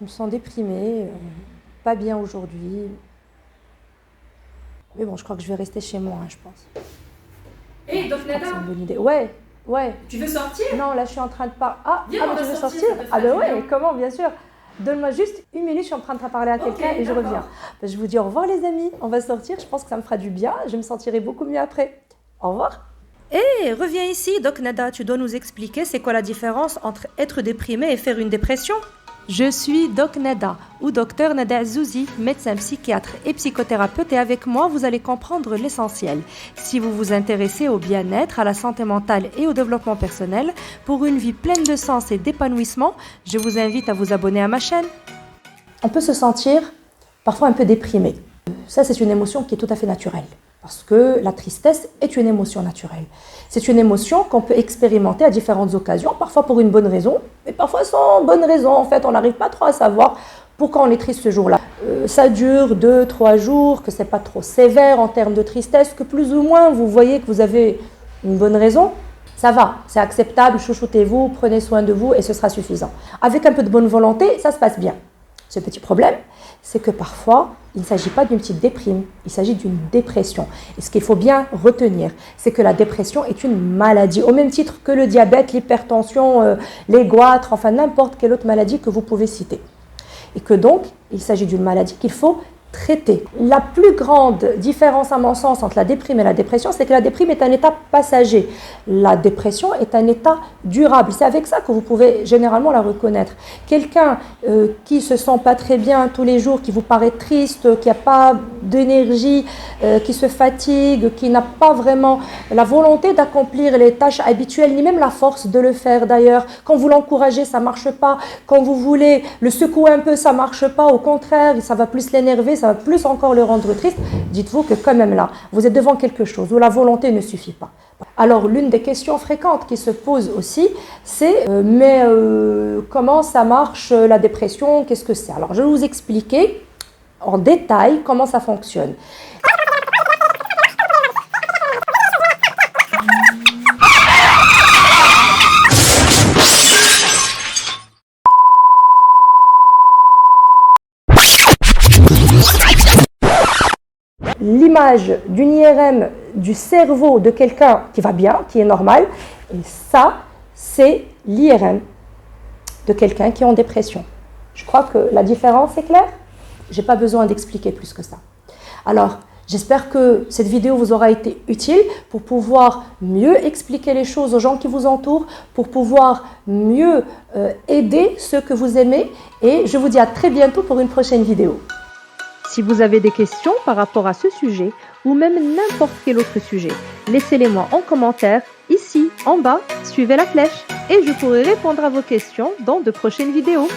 Je me sens déprimée, pas bien aujourd'hui. Mais bon, je crois que je vais rester chez moi, hein, je pense. Hé, donc Je crois que Nada, c'est une bonne idée. Ouais, ouais. tu veux sortir? Non, là, je suis en train de parler. Viens, on mais va tu veux sortir, sortir? ça te Ah, fera ben du ouais, bien. comment, bien sûr. Donne-moi juste une minute, je suis en train de parler à Ok, quelqu'un et je d'accord. reviens. Ben, je vous dis au revoir, les amis. On va sortir, je pense que ça me fera du bien. Je me sentirai beaucoup mieux après. Au revoir. Hé, reviens ici, Doc Nada. Tu dois nous expliquer c'est quoi la différence entre être déprimé et faire une dépression? Je suis Doc Nada, ou Docteur Nada Zouzi, médecin psychiatre et psychothérapeute, et avec moi, vous allez comprendre l'essentiel. Si vous vous intéressez au bien-être, à la santé mentale et au développement personnel, pour une vie pleine de sens et d'épanouissement, je vous invite à vous abonner à ma chaîne. On peut se sentir parfois un peu déprimé. Ça, c'est une émotion qui est tout à fait naturelle. Parce que la tristesse est une émotion naturelle. C'est une émotion qu'on peut expérimenter à différentes occasions, parfois pour une bonne raison, mais parfois sans bonne raison. En fait, on n'arrive pas trop à savoir pourquoi on est triste ce jour-là. Ça dure 2-3 jours, que c'est pas trop sévère en termes de tristesse, que plus ou moins vous voyez que vous avez une bonne raison. Ça va, c'est acceptable, chouchoutez-vous, prenez soin de vous et ce sera suffisant. Avec un peu de bonne volonté, ça se passe bien. Ce petit problème, c'est que parfois, il ne s'agit pas d'une petite déprime, il s'agit d'une dépression. Et ce qu'il faut bien retenir, c'est que la dépression est une maladie, au même titre que le diabète, l'hypertension, les goitres, enfin n'importe quelle autre maladie que vous pouvez citer. Et que donc, il s'agit d'une maladie qu'il faut traiter. La plus grande différence à mon sens entre la déprime et la dépression, c'est que la déprime est un état passager. La dépression est un état durable. C'est avec ça que vous pouvez généralement la reconnaître. Quelqu'un qui se sent pas très bien tous les jours, qui vous paraît triste, qui n'a pas d'énergie, qui se fatigue, qui n'a pas vraiment la volonté d'accomplir les tâches habituelles, ni même la force de le faire d'ailleurs. Quand vous l'encouragez, ça marche pas. Quand vous voulez le secouer un peu, ça marche pas. Au contraire, ça va plus l'énerver, ça va plus encore le rendre triste. Dites-vous que quand même là, vous êtes devant quelque chose où la volonté ne suffit pas. Alors l'une des questions fréquentes qui se posent aussi, c'est comment ça marche la dépression, qu'est-ce que c'est? Alors je vais vous expliquer en détail comment ça fonctionne. L'image d'une IRM du cerveau de quelqu'un qui va bien, qui est normal, et ça, c'est l'IRM de quelqu'un qui est en dépression. Je crois que la différence est claire. Je n'ai pas besoin d'expliquer plus que ça. Alors, j'espère que cette vidéo vous aura été utile pour pouvoir mieux expliquer les choses aux gens qui vous entourent, pour pouvoir mieux aider ceux que vous aimez. Et je vous dis à très bientôt pour une prochaine vidéo. Si vous avez des questions par rapport à ce sujet ou même n'importe quel autre sujet, laissez-les-moi en commentaire ici en bas, suivez la flèche et je pourrai répondre à vos questions dans de prochaines vidéos.